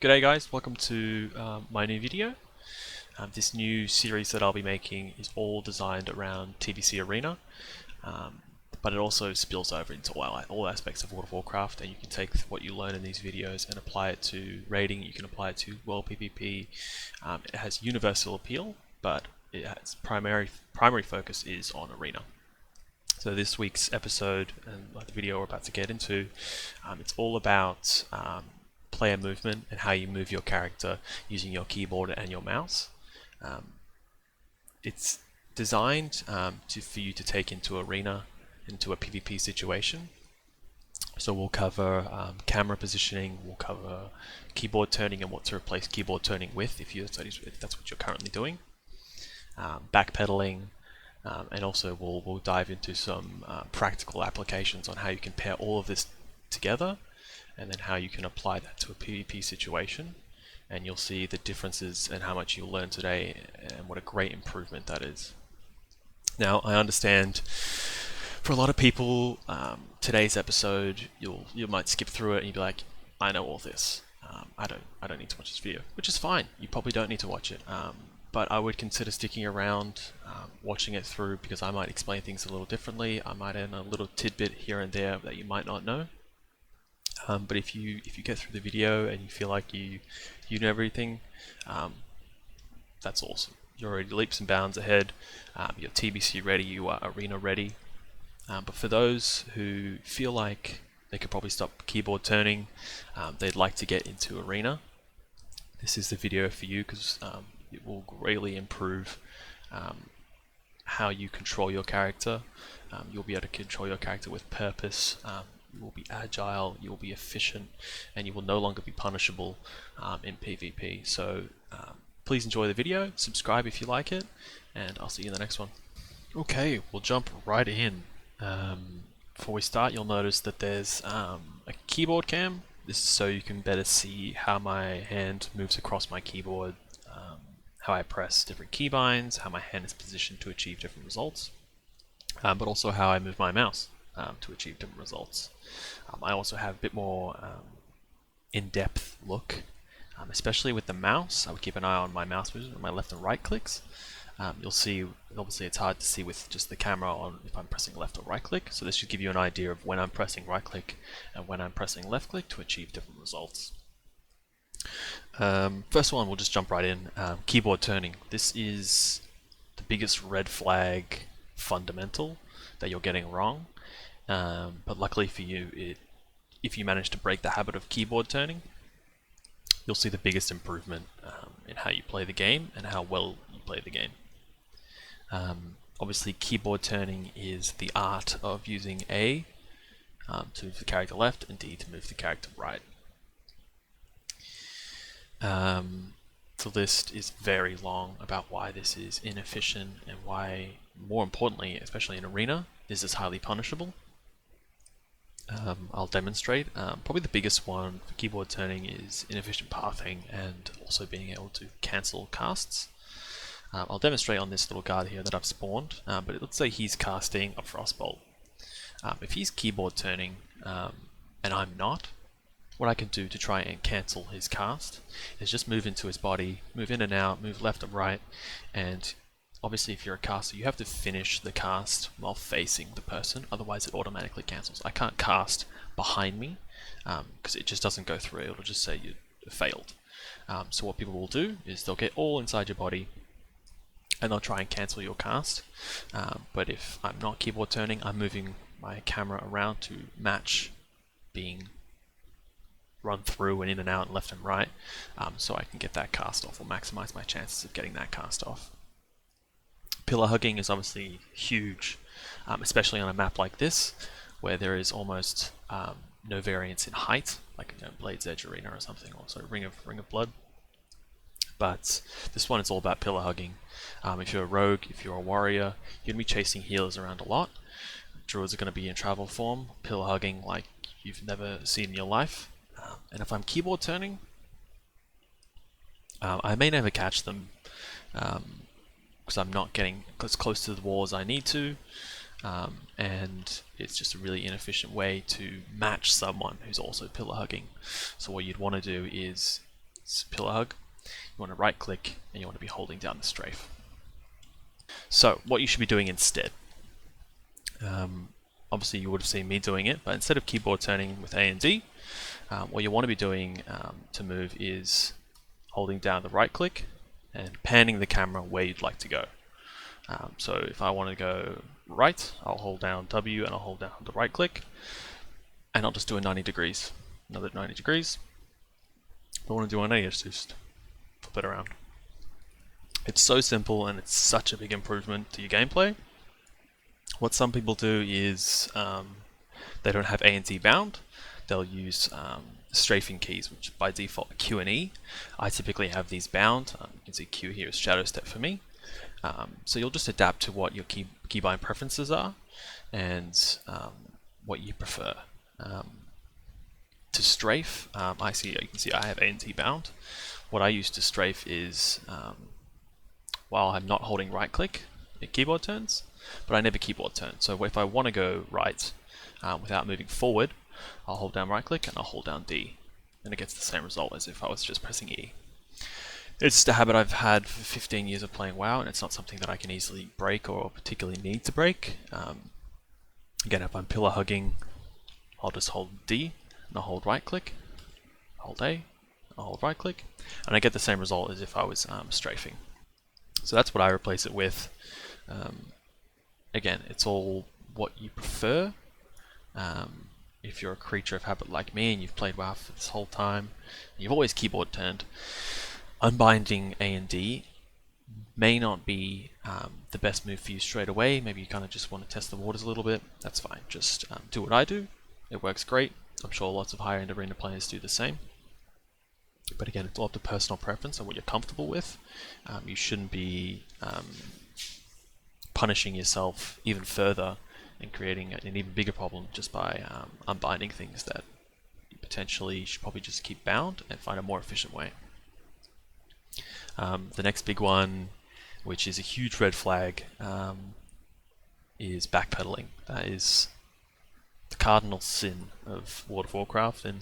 G'day guys, welcome to my new video. This new series that I'll be making is all designed around TBC Arena, but it also spills over into all aspects of World of Warcraft, and you can take what you learn in these videos and apply it to raiding. You can apply it to WoW PvP. It has universal appeal, but its primary focus is on Arena. So this week's episode and the video we're about to get into, it's all about player movement and how you move your character using your keyboard and your mouse. It's designed for you to take into Arena, into a PvP situation. So we'll cover camera positioning, we'll cover keyboard turning and what to replace keyboard turning with if that's what you're currently doing. Backpeddling, and also we'll dive into some practical applications on how you can pair all of this together, and then how you can apply that to a PvP situation, and you'll see the differences and how much you'll learn today and what a great improvement that is. Now, I understand for a lot of people, today's episode, you might skip through it and you'll be like, I know all this. I don't need to watch this video, which is fine. You probably don't need to watch it. But I would consider sticking around, watching it through, because I might explain things a little differently. I might add a little tidbit here and there that you might not know. But if you get through the video and you feel like you know everything, that's awesome. You're already leaps and bounds ahead. You're TBC ready. You are Arena ready. But for those who feel like they could probably stop keyboard turning, they'd like to get into Arena, this is the video for you, because it will greatly improve how you control your character. You'll be able to control your character with purpose. You will be agile, you will be efficient, and you will no longer be punishable in PvP. So please enjoy the video, subscribe if you like it, and I'll see you in the next one. Okay, we'll jump right in. Before we start, you'll notice that there's a keyboard cam. This is so you can better see how my hand moves across my keyboard, how I press different keybinds, how my hand is positioned to achieve different results, but also how I move my mouse to achieve different results. I also have a bit more in-depth look, especially with the mouse. I would keep an eye on my mouse movement, on my left and right clicks. You'll see, obviously it's hard to see with just the camera on if I'm pressing left or right click, so this should give you an idea of when I'm pressing right click and when I'm pressing left click to achieve different results. First one, we'll just jump right in. Keyboard turning. This is the biggest red flag fundamental that you're getting wrong. But luckily for you, if you manage to break the habit of keyboard turning, you'll see the biggest improvement in how you play the game and how well you play the game. Obviously, keyboard turning is the art of using A to move the character left and D to move the character right. The list is very long about why this is inefficient and why, more importantly, especially in Arena, this is highly punishable. I'll demonstrate. Probably the biggest one for keyboard turning is inefficient pathing and also being able to cancel casts. I'll demonstrate on this little guard here that I've spawned, but let's say he's casting a Frostbolt. If he's keyboard turning and I'm not, what I can do to try and cancel his cast is just move into his body, move in and out, move left and right, and obviously if you're a caster you have to finish the cast while facing the person, otherwise it automatically cancels. I can't cast behind me because it just doesn't go through, it'll just say you failed. So what people will do is they'll get all inside your body and they'll try and cancel your cast, but if I'm not keyboard turning, I'm moving my camera around to match being run through and in and out and left and right, so I can get that cast off or maximize my chances of getting that cast off. Pillar hugging is obviously huge, especially on a map like this where there is almost no variance in height, like Blade's Edge Arena or something, also Ring of Blood. But this one is all about pillar hugging. If you're a rogue, if you're a warrior, you're going to be chasing healers around a lot. Druids are going to be in travel form, pillar hugging like you've never seen in your life. And if I'm keyboard turning, I may never catch them because I'm not getting as close to the wall as I need to, and it's just a really inefficient way to match someone who's also pillar hugging. So what you'd want to do is is pillar hug. You want to right click and you want to be holding down the strafe. So what you should be doing instead, obviously you would have seen me doing it, but instead of keyboard turning with A and D, what you want to be doing to move is holding down the right click and panning the camera where you'd like to go. So if I want to go right, I'll hold down W and I'll hold down the right click, and I'll just do a 90 degrees, another 90 degrees. If I want to do 180, just flip it around. It's so simple and it's such a big improvement to your gameplay. What some people do is they don't have A and D bound. They'll use strafing keys, which by default are Q and E. I typically have these bound. You can see Q here is shadow step for me. So you'll just adapt to what your keybind preferences are and what you prefer. To strafe, you can see I have A and D bound. What I use to strafe is while I'm not holding right click, it keyboard turns, but I never keyboard turn. So if I want to go right without moving forward, I'll hold down right click and I'll hold down D, and it gets the same result as if I was just pressing E. It's just a habit I've had for 15 years of playing WoW, and it's not something that I can easily break or particularly need to break. Again, if I'm pillar hugging, I'll just hold D and I'll hold right click, hold A, I'll hold right click, and I get the same result as if I was strafing. So that's what I replace it with. Again, it's all what you prefer. If you're a creature of habit like me and you've played WoW for this whole time, and you've always keyboard turned, unbinding A and D may not be the best move for you straight away. Maybe you kind of just want to test the waters a little bit. That's fine. Just do what I do. It works great. I'm sure lots of higher end arena players do the same. But again, it's all up to personal preference and what you're comfortable with. You shouldn't be punishing yourself even further and creating an even bigger problem just by unbinding things that you potentially should probably just keep bound and find a more efficient way. The next big one, which is a huge red flag, is backpedaling. That is the cardinal sin of World of Warcraft, and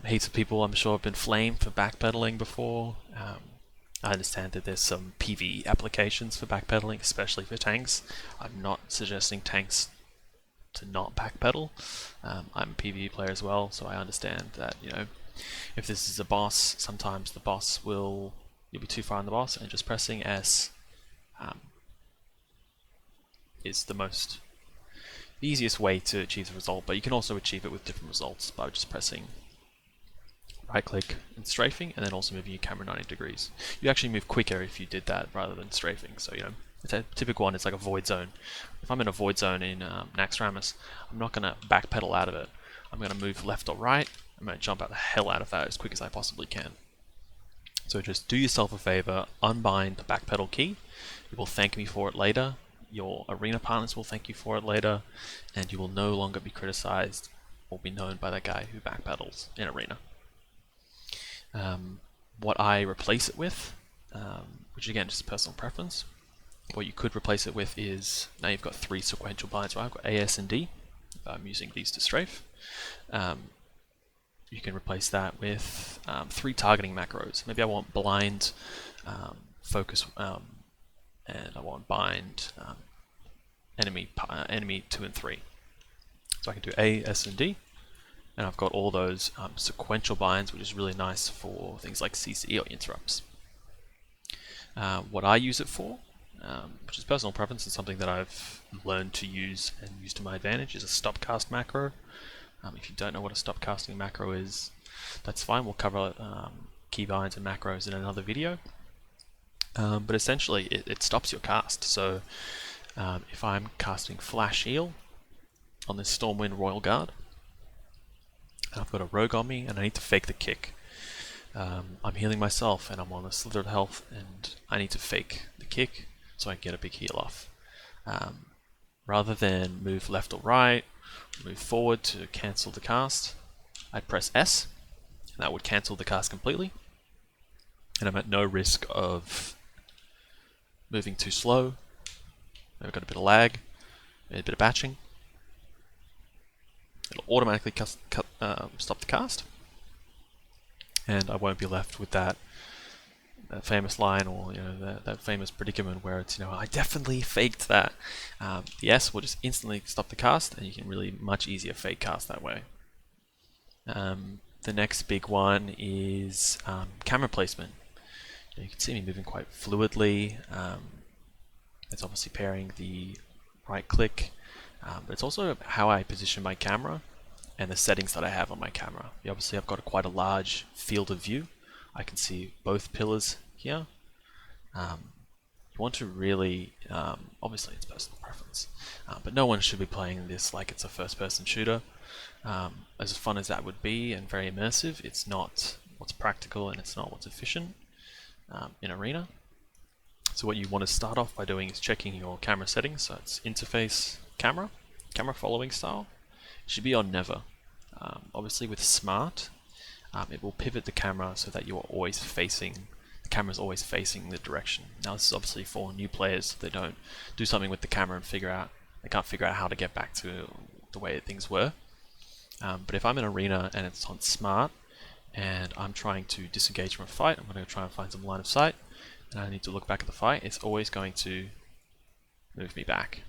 heaps of people I'm sure have been flamed for backpedaling before. I understand that there's some PvE applications for backpedaling, especially for tanks. I'm not suggesting tanks to not backpedal. I'm a PvE player as well, so I understand that, you know, if this is a boss, sometimes the boss you'll be too far on the boss, and just pressing S is the easiest way to achieve the result, but you can also achieve it with different results by just pressing right click and strafing, and then also moving your camera 90 degrees. You actually move quicker if you did that rather than strafing. So, you know, it's a typical one. It's like a void zone. If I'm in a void zone in Naxxramas, I'm not going to backpedal out of it. I'm going to move left or right. I'm going to jump out the hell out of that as quick as I possibly can. So just do yourself a favor, unbind the backpedal key. You will thank me for it later. Your arena partners will thank you for it later, and you will no longer be criticized or be known by that guy who backpedals in arena. What I replace it with, which again just personal preference, what you could replace it with is, now you've got 3 sequential binds, right? I've got A, S, and D. I'm using these to strafe. You can replace that with 3 targeting macros. Maybe I want blind, focus, and I want bind enemy 2 and 3. So I can do A, S, and D. And I've got all those sequential binds, which is really nice for things like CC or interrupts. What I use it for, which is personal preference and something that I've learned to use and use to my advantage, is a stop cast macro. If you don't know what a stop casting macro is, that's fine. We'll cover keybinds and macros in another video. But essentially, it stops your cast. So if I'm casting Flash Eel on this Stormwind Royal Guard, I've got a rogue on me and I need to fake the kick. I'm healing myself and I'm on a slither of health and I need to fake the kick so I can get a big heal off. Rather than move left or right, move forward to cancel the cast, I'd press S and that would cancel the cast completely. And I'm at no risk of moving too slow. I've got a bit of lag, a bit of batching. It'll automatically stop the cast, and I won't be left with that famous line, or that famous predicament where it's I definitely faked that. The S will just instantly stop the cast, and you can really much easier fake cast that way. The next big one is camera placement. You can see me moving quite fluidly. It's obviously pairing the right click, but it's also how I position my camera and the settings that I have on my camera. Obviously I've got quite a large field of view. I can see both pillars here. You want to really, obviously it's personal preference, but no one should be playing this like it's a first-person shooter. As fun as that would be and very immersive, it's not what's practical and it's not what's efficient in Arena. So what you want to start off by doing is checking your camera settings. So it's interface camera following style. It should be on never. Obviously with smart, it will pivot the camera so that the camera is always facing the direction. Now this is obviously for new players, so they don't do something with the camera and they can't figure out how to get back to the way things were. But if I'm in Arena and it's on smart and I'm trying to disengage from a fight, I'm going to try and find some line of sight, and I need to look back at the fight, it's always going to move me back.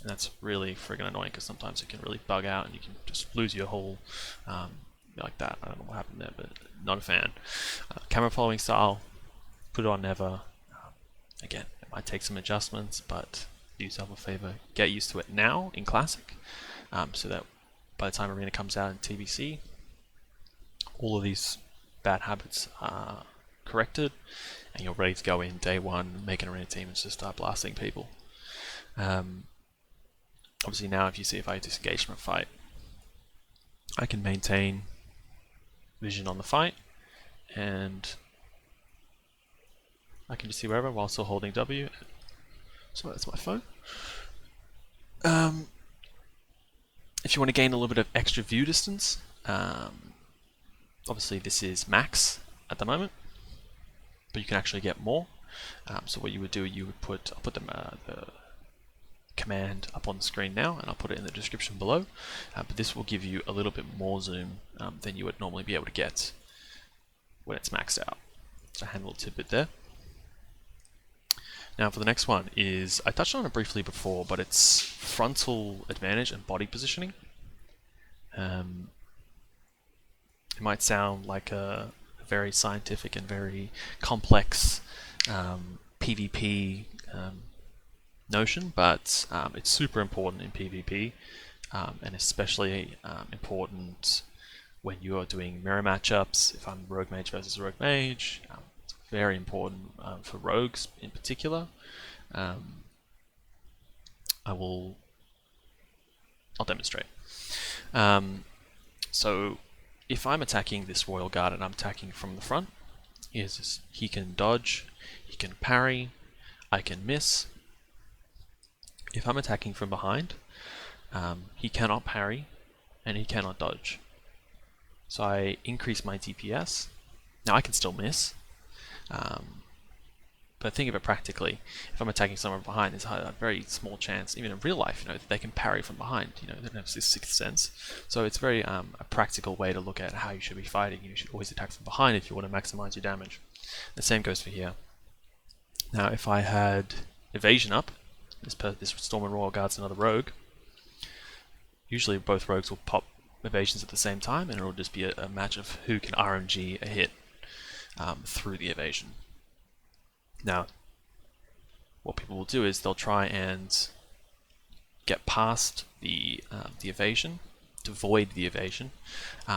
And that's really friggin' annoying, because sometimes it can really bug out and you can just lose your whole like that. I don't know what happened there, but not a fan. Camera following style, put it on never. Again, it might take some adjustments, but do yourself a favor, get used to it now in Classic, so that by the time Arena comes out in TBC, all of these bad habits are corrected, and you're ready to go in day one, make an Arena team, and just start blasting people. Obviously now if I disengage from a fight, I can maintain vision on the fight, and I can just see wherever while still holding W. Sorry, that's my phone. If you want to gain a little bit of extra view distance, obviously this is max at the moment, but you can actually get more. So what you would do, I'll put the command up on the screen now, and I'll put it in the description below, but this will give you a little bit more zoom than you would normally be able to get when it's maxed out. So a handle tidbit there. Now for the next one is, I touched on it briefly before, but it's frontal advantage and body positioning. It might sound like a very scientific and very complex PvP notion, but it's super important in PvP, and especially important when you are doing mirror matchups. If I'm rogue mage versus rogue mage, it's very important for rogues in particular. I'll demonstrate. So if I'm attacking this Royal Guard and I'm attacking from the front, he can dodge, he can parry, I can miss. If I'm attacking from behind, he cannot parry and he cannot dodge. So I increase my DPS. Now I can still miss, but think of it practically. If I'm attacking someone behind, there's a very small chance, even in real life, that they can parry from behind. They don't have this sixth sense. So it's very a practical way to look at how you should be fighting. You should always attack from behind if you want to maximize your damage. The same goes for here. Now, if I had evasion up, this Storm and Royal Guard's another rogue. Usually, both rogues will pop evasions at the same time, and it'll just be a match of who can RNG a hit through the evasion. Now, what people will do is they'll try and get past the evasion, to void the evasion,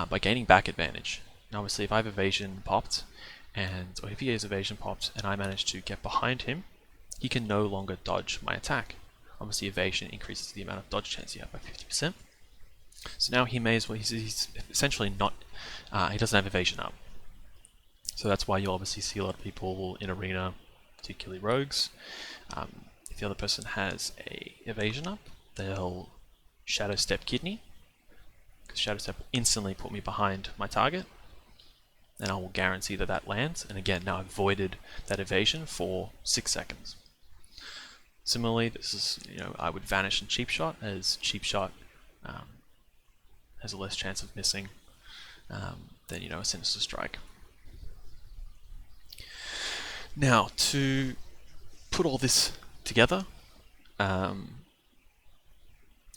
by gaining back advantage. Now, obviously, if I have evasion popped, or if he has evasion popped, and I manage to get behind him, he can no longer dodge my attack. Obviously, evasion increases the amount of dodge chance you have by 50%. So now he may as well, he's essentially not, he doesn't have evasion up. So that's why you'll obviously see a lot of people in Arena, particularly rogues, if the other person has a evasion up, they'll Shadow Step Kidney, because Shadow Step will instantly put me behind my target, and I will guarantee that that lands, and again, now I've voided that evasion for 6 seconds. Similarly, this is, I would vanish in Cheap Shot, as Cheap Shot has a less chance of missing then you know a Sinister Strike. Now, to put all this together,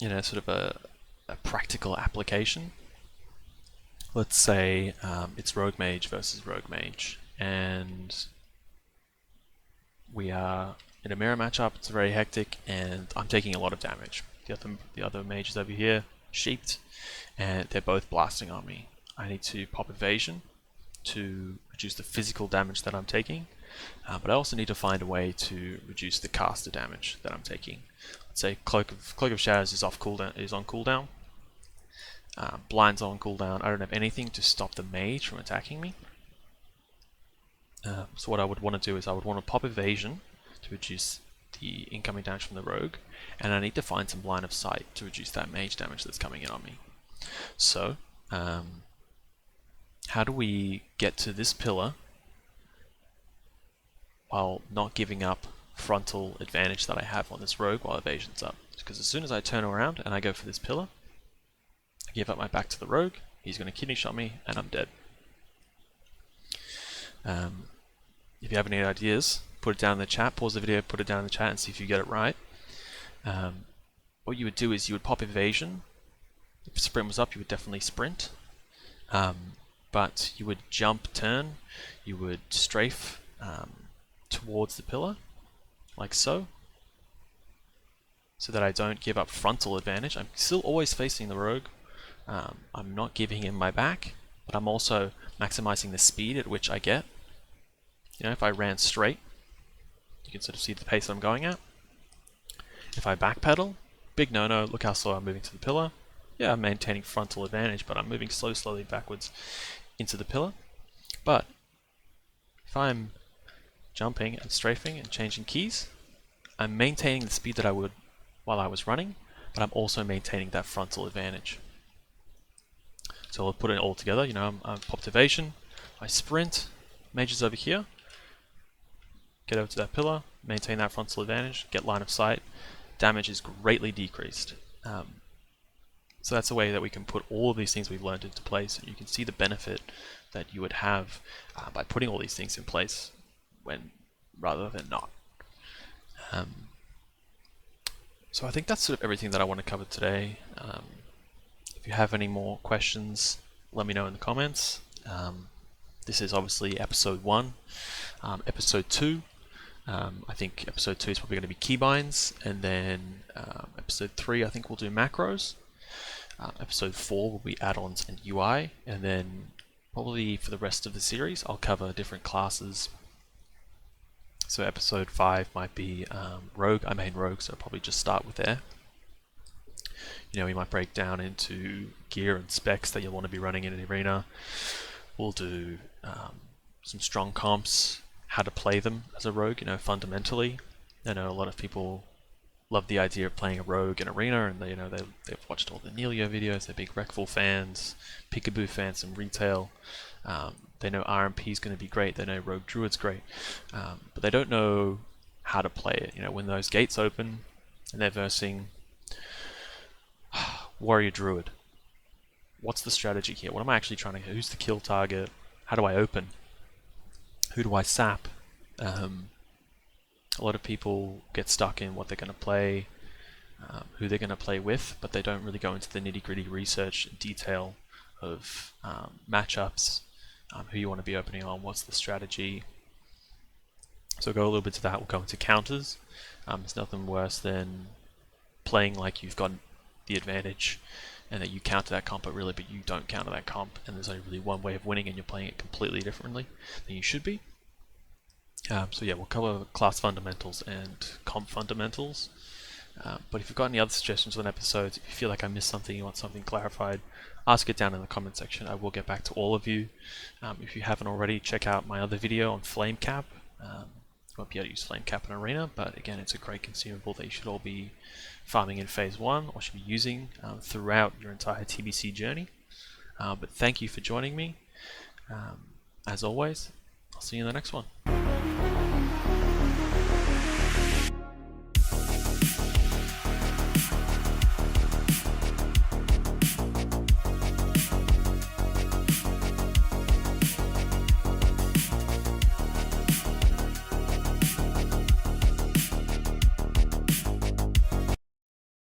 you know, sort of a practical application. Let's say it's Rogue Mage versus Rogue Mage, and we are in a mirror matchup. It's very hectic, and I'm taking a lot of damage. The other mages over here, sheeped, and they're both blasting on me. I need to pop evasion to reduce the physical damage that I'm taking, but I also need to find a way to reduce the caster damage that I'm taking. Let's say Cloak of Shadows is on cooldown. Blind's on cooldown. I don't have anything to stop the mage from attacking me. So what I would want to do is I would want to pop evasion to reduce the incoming damage from the rogue, and I need to find some line of sight to reduce that mage damage that's coming in on me. So, how do we get to this pillar while not giving up frontal advantage that I have on this rogue while evasion's up? Because as soon as I turn around and I go for this pillar, I give up my back to the rogue, he's going to kidney shot me, and I'm dead. If you have any ideas, put it down in the chat, pause the video, put it down in the chat and see if you get it right. What you would do is you would pop evasion. If sprint was up, you would definitely sprint. But you would jump turn, you would strafe towards the pillar, like so that I don't give up frontal advantage. I'm still always facing the rogue. I'm not giving him my back, but I'm also maximizing the speed at which I get. You know, if I ran straight, you can sort of see the pace I'm going at. If I backpedal, big no-no, look how slow I'm moving to the pillar. Yeah, I'm maintaining frontal advantage, but I'm moving slowly backwards into the pillar. But if I'm jumping and strafing and changing keys, I'm maintaining the speed that I would while I was running, but I'm also maintaining that frontal advantage. So I'll put it all together. You know, I'm popped evasion, I sprint, mage is over here, get over to that pillar, maintain that frontal advantage, get line of sight, damage is greatly decreased. So that's a way that we can put all of these things we've learned into place, and you can see the benefit that you would have by putting all these things in place rather than not. So I think that's sort of everything that I want to cover today. If you have any more questions, let me know in the comments. This is obviously episode 1. Episode 2, I think episode 2 is probably going to be keybinds, and then episode 3 I think we'll do macros. Episode 4 will be add-ons and UI, and then probably for the rest of the series I'll cover different classes. So episode 5 might be rogue. I main rogue, so I'll probably just start with there. You know, we might break down into gear and specs that you'll want to be running in an arena. We'll do some strong comps, how to play them as a rogue, you know, fundamentally. I know a lot of people love the idea of playing a rogue in arena, and they've watched all the Neilio videos, they're big Recful fans, Peekaboo fans, and retail. They know RMP is going to be great, they know Rogue Druid's great, but they don't know how to play it. You know, when those gates open and they're versing Warrior Druid, what's the strategy here? What am I actually trying to get? Who's the kill target? How do I open? Who do I sap? A lot of people get stuck in what they're going to play, who they're going to play with, but they don't really go into the nitty-gritty research and detail of matchups, who you want to be opening on, what's the strategy. So we'll go a little bit to that. We'll go into counters. There's nothing worse than playing like you've got the advantage and that you counter that comp, but you don't counter that comp, and there's only really one way of winning and you're playing it completely differently than you should be. So yeah, we'll cover class fundamentals and comp fundamentals. But if you've got any other suggestions on episodes, if you feel like I missed something, you want something clarified, ask it down in the comment section. I will get back to all of you. If you haven't already, check out my other video on Flame Cap. You won't be able to use Flame Cap in Arena, but again, it's a great consumable that you should all be farming in Phase 1, or should be using throughout your entire TBC journey. But thank you for joining me. As always, I'll see you in the next one.